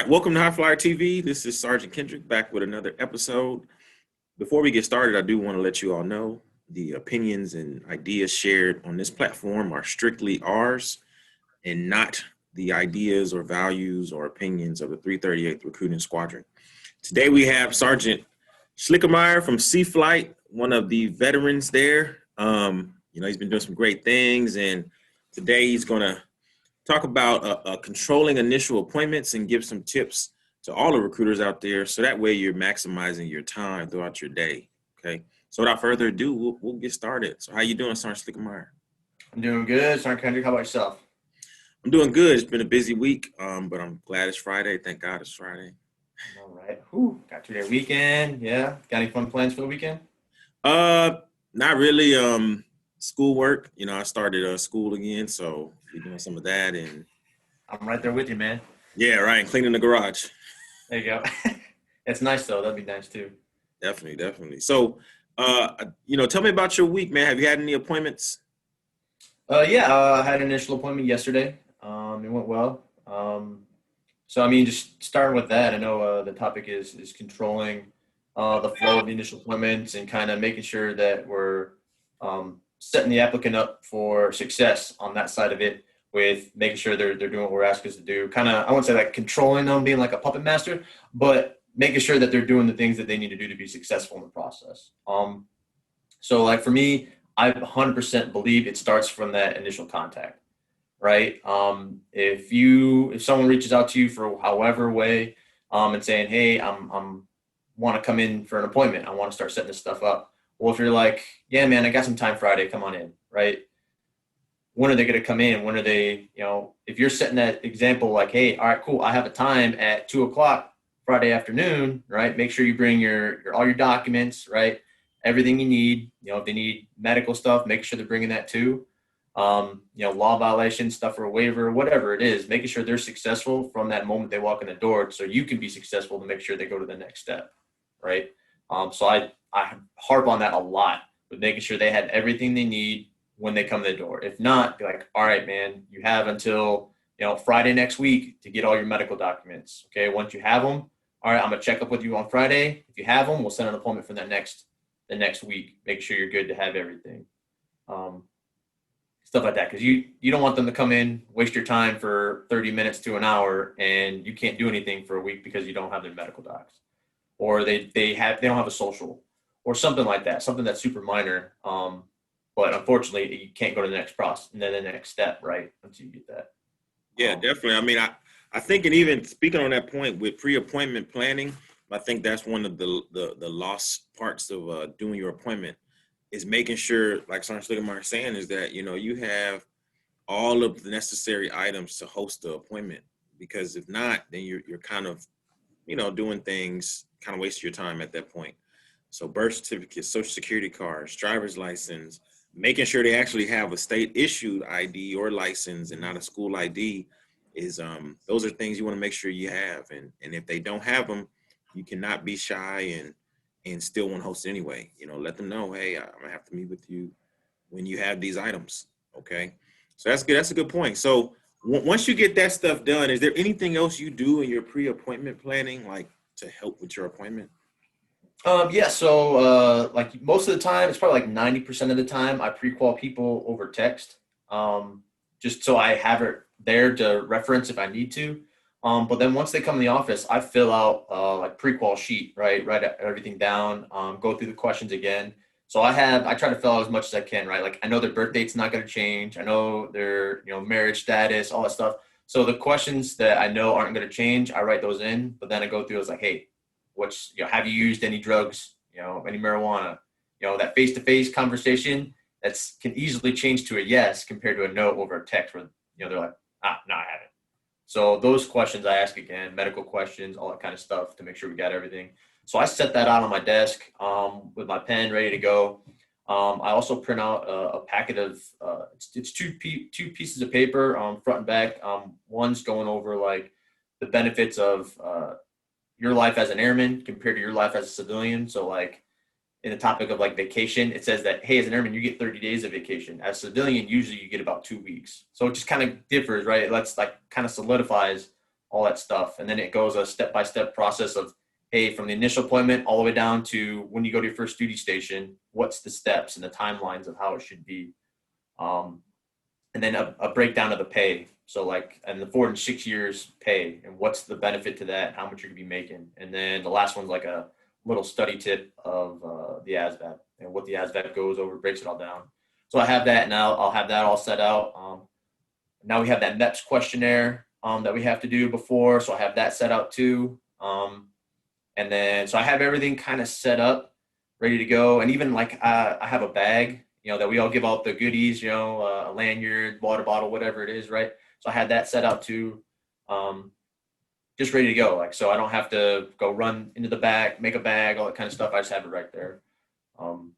right, welcome to High Flyer TV. This is Sergeant Kendrick back with another episode. Before we get started, I do want to let you all know the opinions and ideas shared on this platform are strictly ours and not the ideas or values or opinions of the 338th Recruiting Squadron. Today we have Sergeant Schlickenmeyer from Sea Flight, one of the veterans there. He's been doing some great things, and today he's going to talk about controlling initial appointments and give some tips to all the recruiters out there, so that way you're maximizing your time throughout your day. Okay. So without further ado, we'll get started. So how you doing, Sergeant Schlickenmeyer? I'm doing good, Sergeant Kendrick. How about yourself? I'm doing good. It's been a busy week, but I'm glad it's Friday. Thank God it's Friday. All right. Whew. Got 2-day weekend. Yeah. Got any fun plans for the weekend? Not really. Schoolwork. I started school again, so we're doing some of that, and I'm right there with you, man. yeah, right. Cleaning the garage. There you go. It's nice though. That'd be nice too. Definitely. So, tell me about your week, man. Have you had any appointments? I had an initial appointment yesterday. It went well. Just starting with that, I know the topic is controlling the flow of the initial appointments and kind of making sure that we're setting the applicant up for success on that side of it, with making sure they're doing what we're asking us to do. Kind of, I wouldn't say like controlling them, being like a puppet master, but making sure that they're doing the things that they need to do to be successful in the process. So like for me, I 100% believe it starts from that initial contact, right? If someone reaches out to you for however way, and saying, hey, I'm want to come in for an appointment, I want to start setting this stuff up. Well, if you're like, yeah, man, I got some time Friday, come on in, right? When are they going to come in? When are they, if you're setting that example, like, hey, all right, cool, I have a time at 2:00 Friday afternoon, right? Make sure you bring all your documents, right? Everything you need. If they need medical stuff, make sure they're bringing that too. Law violations, stuff for a waiver, whatever it is, making sure they're successful from that moment they walk in the door, so you can be successful to make sure they go to the next step, right? So I harp on that a lot, with making sure they have everything they need when they come to the door. If not, be like, all right, man, you have until Friday next week to get all your medical documents. Okay, once you have them, all right, I'm gonna check up with you on Friday. If you have them, we'll set an appointment for the next week. Make sure you're good to have everything, stuff like that. Because you don't want them to come in, waste your time for 30 minutes to an hour, and you can't do anything for a week because you don't have their medical docs, or they don't have a social, or something like that, something that's super minor. But unfortunately, you can't go to the next process and then the next step, right? Until you get that. Yeah, definitely. I mean, I think, and even speaking on that point with pre-appointment planning, I think that's one of the lost parts of doing your appointment, is making sure, like Sergeant Schlickenmeyer is saying, is that, you have all of the necessary items to host the appointment. Because if not, then you're kind of, doing things, kind of wasting your time at that point. So birth certificates, social security cards, driver's license, making sure they actually have a state issued ID or license and not a school ID is those are things you want to make sure you have. And if they don't have them, you cannot be shy and still want to host anyway. Let them know, hey, I'm gonna have to meet with you when you have these items. Okay. So that's good. That's a good point. So once you get that stuff done, is there anything else you do in your pre-appointment planning, like to help with your appointment? Like most of the time, it's probably like 90% of the time, I pre-qual people over text, just so I have it there to reference if I need to. But then once they come in the office, I fill out like pre-qual sheet, right? Write everything down, go through the questions again. So I try to fill out as much as I can, right? Like I know their birth date's not going to change. I know their, marriage status, all that stuff. So the questions that I know aren't going to change, I write those in, but then I go through, it's like, hey, have you used any drugs, any marijuana, that face-to-face conversation can easily change to a yes compared to a no over a text where, they're like, no, I haven't. So those questions I ask again, medical questions, all that kind of stuff to make sure we got everything. So I set that out on my desk with my pen ready to go. I also print out a packet of, it's two pieces of paper, front and back. One's going over like the benefits of your life as an airman compared to your life as a civilian. So like in the topic of like vacation, it says that, hey, as an airman, you get 30 days of vacation. As a civilian, usually you get about 2 weeks. So it just kind of differs, right? Let's like kind of solidifies all that stuff. And then it goes a step-by-step process of, hey, from the initial appointment all the way down to when you go to your first duty station, what's the steps and the timelines of how it should be. And then a breakdown of the pay. So like, and the 4 and 6 years pay and what's the benefit to that, how much you're gonna be making. And then the last one's like a little study tip of the ASVAB and what the ASVAB goes over, breaks it all down. So I have that now. I'll have that all set out. Now we have that MEPS questionnaire that we have to do before. So I have that set out too. And then, so I have everything kind of set up, ready to go. And even like I have a bag, that we all give out the goodies, a lanyard, water bottle, whatever it is, right? So I had that set out too, just ready to go. Like, so I don't have to go run into the back, make a bag, all that kind of stuff. I just have it right there. And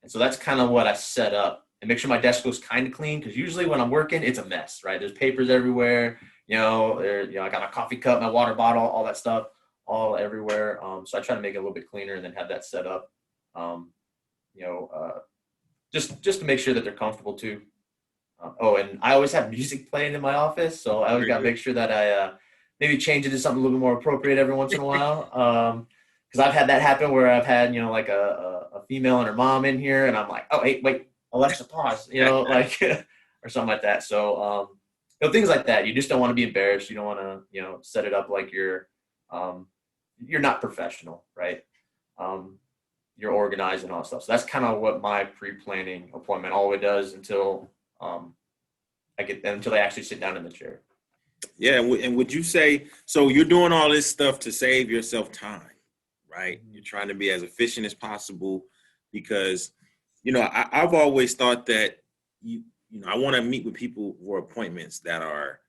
so that's kind of what I set up, and make sure my desk looks kind of clean, because usually when I'm working, it's a mess, right? There's papers everywhere, I got my coffee cup, my water bottle, all that stuff, all everywhere. So I try to make it a little bit cleaner and then have that set up, just to make sure that they're comfortable too. And I always have music playing in my office, so I always got to make sure that I maybe change it to something a little bit more appropriate every once in a while. Because I've had that happen where I've had, like a female and her mom in here, and I'm like, oh, hey, wait, Alexa, pause, like, or something like that. So, things like that. You just don't want to be embarrassed. You don't want to, set it up like you're not professional, right? You're organized and all that stuff. So that's kind of what my pre-planning appointment always does until until I actually sit down in the chair. Yeah, and would you say, so you're doing all this stuff to save yourself time, right? You're trying to be as efficient as possible, because, I've always thought that, I want to meet with people for appointments that are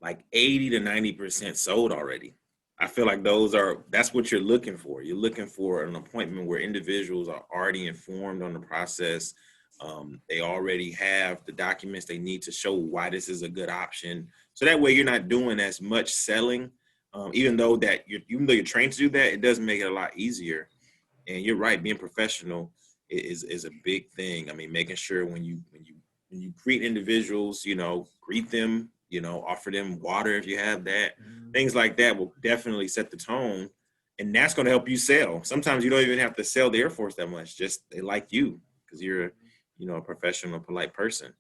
like 80 to 90% sold already. I feel like that's what you're looking for. You're looking for an appointment where individuals are already informed on the process. They already have the documents they need to show why this is a good option. So that way you're not doing as much selling. Even though you're trained to do that, it does make it a lot easier. And you're right, being professional is a big thing. I mean, making sure when you greet individuals, greet them, offer them water if you have that. Things like that will definitely set the tone, and that's going to help you sell. Sometimes you don't even have to sell the Air Force that much; just they like you because you're, a professional, polite person.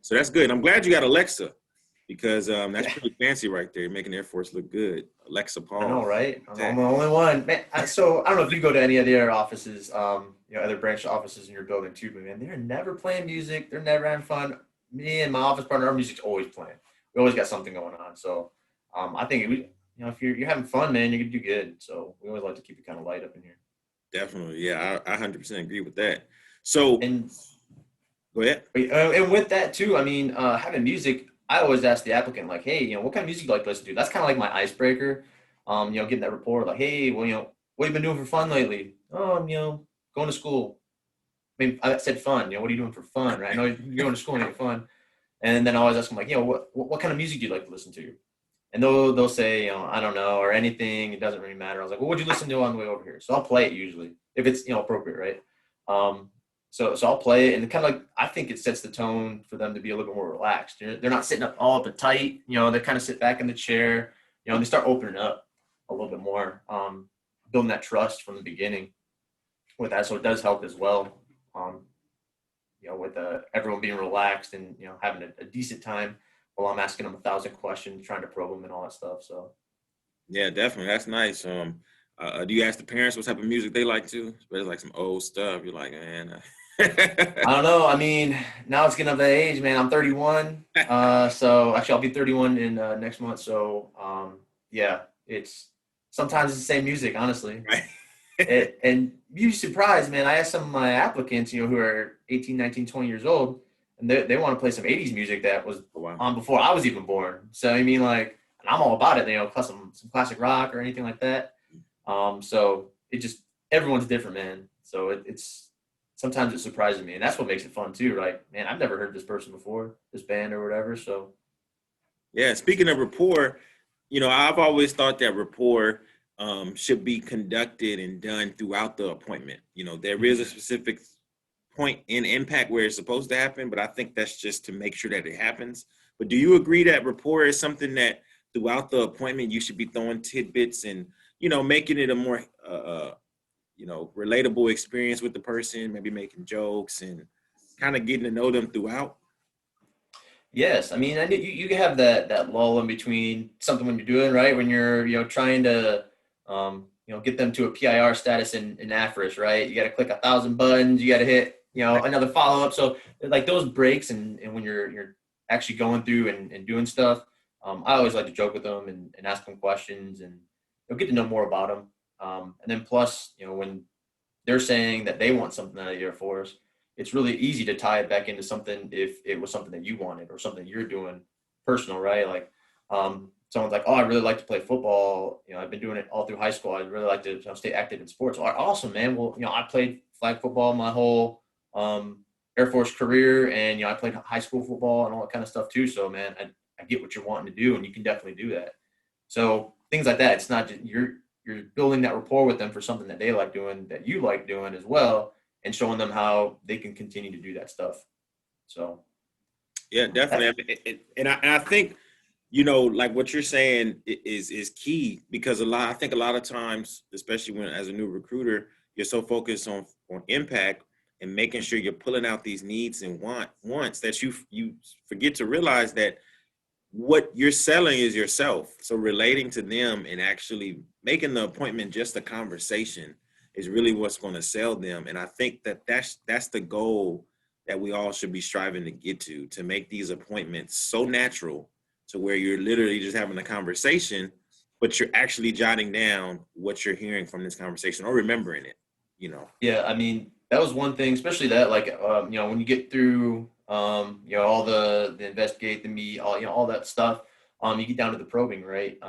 So that's good. And I'm glad you got Alexa, because that's pretty fancy right there. You're making the Air Force look good. Alexa, Paul. I know, right? I'm the only one, man. So I don't know if you go to any of the other offices, other branch offices in your building too, but man, they're never playing music. They're never having fun. Me and my office partner, our music's always playing. We always got something going on. So I think if you're having fun, man, you're gonna do good. So we always like to keep it kind of light up in here. Definitely, yeah, I 100% agree with that. So, and go ahead. And with that too, I mean, having music, I always ask the applicant, like, hey, what kind of music do you like to listen to? That's kind of like my icebreaker. Getting that rapport, like, hey, well, what have you been doing for fun lately? Oh, going to school. I mean, I said fun. What are you doing for fun, right? I know you're going to school and you have fun. And then I always ask them, like, what kind of music do you like to listen to? And they'll say, I don't know, or anything. It doesn't really matter. I was like, well, what'd you listen to on the way over here? So I'll play it usually if it's appropriate, right? So I'll play it, and kind of like I think it sets the tone for them to be a little bit more relaxed. They're not sitting up all up and tight. They kind of sit back in the chair. And they start opening up a little bit more, building that trust from the beginning with that. So it does help as well. With everyone being relaxed and having a decent time while I'm asking them 1,000 questions, trying to probe them and all that stuff. So yeah, definitely, that's nice. Do you ask the parents what type of music they like too? Especially like some old stuff. You're like, man. I don't know. I mean, now it's getting up that age, man. I'm 31. So actually I'll be 31 in next month. So yeah, it's sometimes it's the same music, honestly. Right. And you'd be surprised, man. I asked some of my applicants, who are 18, 19, 20 years old, and they want to play some 80s music that was on before I was even born. So, I mean, like, and I'm all about it, plus some classic rock or anything like that. So it just, everyone's different, man. So it's sometimes it surprises me, and that's what makes it fun too, right? Man, I've never heard this person before, this band or whatever. So yeah, speaking of rapport, I've always thought that rapport should be conducted and done throughout the appointment. There is a specific point in impact where it's supposed to happen, but I think that's just to make sure that it happens. But do you agree that rapport is something that throughout the appointment, you should be throwing tidbits and, making it a more, relatable experience with the person, maybe making jokes and kind of getting to know them throughout. Yes, I mean, you can have that lull in between something when you're doing right when you're trying to get them to a PIR status in AFRIS, right? You got to click 1,000 buttons, you got to hit another follow up. So like those breaks and when you're actually going through and doing stuff, I always like to joke with them and ask them questions and get to know more about them. And then plus when they're saying that they want something out of the Air Force, it's really easy to tie it back into something if it was something that you wanted or something you're doing personal, right? Like someone's like, oh, I really like to play football. I've been doing it all through high school. I'd really like to stay active in sports. Awesome, man. Well, I played flag football my whole Air Force career, and I played high school football and all that kind of stuff too. So, man, I get what you're wanting to do, and you can definitely do that. So things like that. It's not just you're building that rapport with them for something that they like doing, that you like doing as well, and showing them how they can continue to do that stuff. So, yeah, definitely. And I think, like what you're saying is key, because I think a lot of times, especially when as a new recruiter, you're so focused on impact and making sure you're pulling out these needs and wants that you forget to realize that what you're selling is yourself. So relating to them and actually making the appointment just a conversation is really what's going to sell them. And I think that's the goal that we all should be striving to get to make these appointments so natural to where you're literally just having a conversation, but you're actually jotting down what you're hearing from this conversation or remembering it, Yeah, I mean, that was one thing, especially that, like, when you get through, all the investigate, the meet, all that stuff, you get down to the probing, right?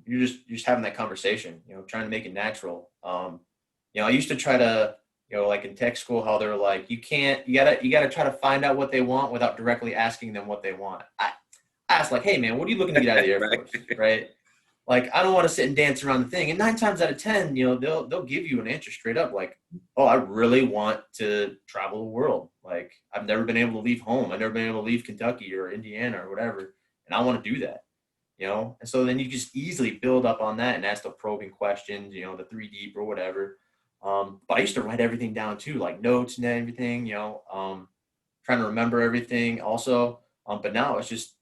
You're just having that conversation, trying to make it natural. I used to try to, like in tech school, how they're like, you gotta try to find out what they want without directly asking them what they want. I asked like, hey man, what are you looking to get out of the Air Force, right? Like, I don't want to sit and dance around the thing. And 9 times out of 10, they'll give you an answer straight up. Like, oh, I really want to travel the world. Like, I've never been able to leave home. I've never been able to leave Kentucky or Indiana or whatever. And I want to do that, And so then you just easily build up on that and ask the probing questions, the 3 deep or whatever. But I used to write everything down too, like notes and everything, trying to remember everything also. But now it's just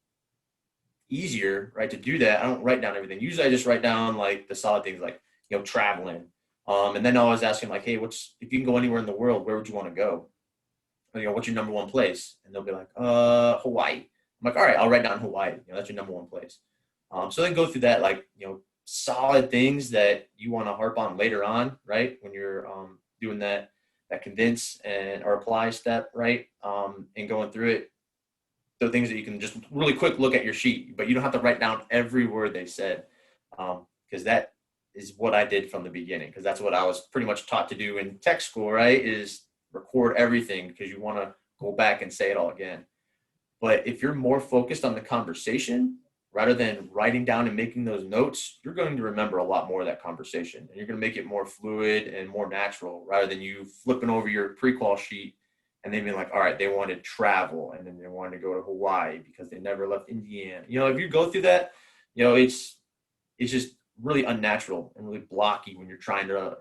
easier, right, to do that. I don't write down everything. Usually I just write down like the solid things, like, traveling. And then I always ask them like, hey, if you can go anywhere in the world, where would you want to go? Or, what's your number one place? And they'll be like, Hawaii. I'm like, all right, I'll write down Hawaii. That's your number one place. So then go through that, like, solid things that you want to harp on later on, right? When you're doing that convince or apply step, right? And going through it, the things that you can just really quick look at your sheet, but you don't have to write down every word they said, because that is what I did from the beginning, because that's what I was pretty much taught to do in tech school, right? Is record everything because you want to go back and say it all again. But if you're more focused on the conversation rather than writing down and making those notes, you're going to remember a lot more of that conversation, and you're going to make it more fluid and more natural rather than you flipping over your pre-qual sheet and they'd be like, all right, they wanted travel, and then they wanted to go to Hawaii because they never left Indiana. If you go through that, it's just really unnatural and really blocky when you're trying to,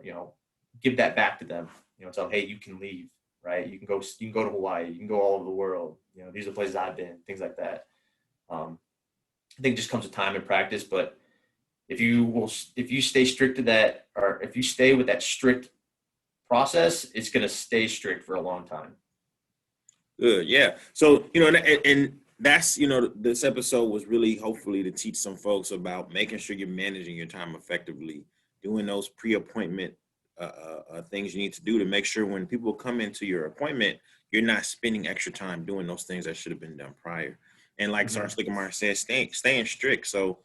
give that back to them. Tell them, hey, you can leave, right? You can go to Hawaii. You can go all over the world. These are places I've been, things like that. I think it just comes with time and practice. But if you stay strict to that, or if you stay with that strict process, it's going to stay strict for a long time. Good. Yeah. So, and that's, this episode was really hopefully to teach some folks about making sure you're managing your time effectively, doing those pre-appointment things you need to do to make sure when people come into your appointment, you're not spending extra time doing those things that should have been done prior. And like Sergeant Schlickenmeyer said, staying strict. So,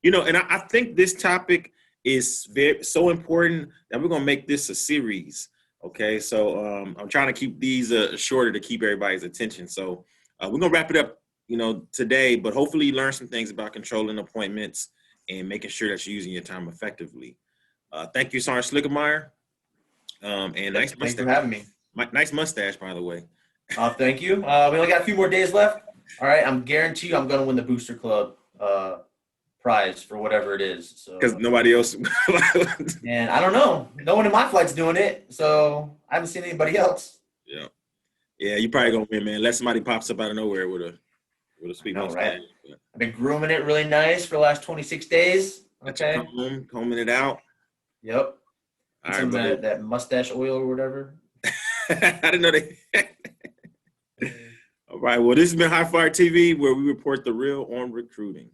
and I think this topic is so important that we're going to make this a series. Okay, so I'm trying to keep these shorter to keep everybody's attention. So we're going to wrap it up, today, but hopefully you learn some things about controlling appointments and making sure that you're using your time effectively. Thank you, Sergeant Schlickenmeyer. And nice mustache. Thanks for having me. Nice mustache, by the way. Thank you. We only got a few more days left. All right, I'm guarantee you I'm going to win the Booster Club prize for whatever it is. Because So, nobody else. and I don't know. No one in my flight's doing it, so I haven't seen anybody else. Yeah. Yeah, you probably gonna win, man. Unless somebody pops up out of nowhere with a I sweet know, right? mustache. But I've been grooming it really nice for the last 26 days. got your Okay. combing it out. Yep. All Get right, some brother. that mustache oil or whatever. I didn't know they. All right. Well, this has been High Fire TV, where we report the real on recruiting.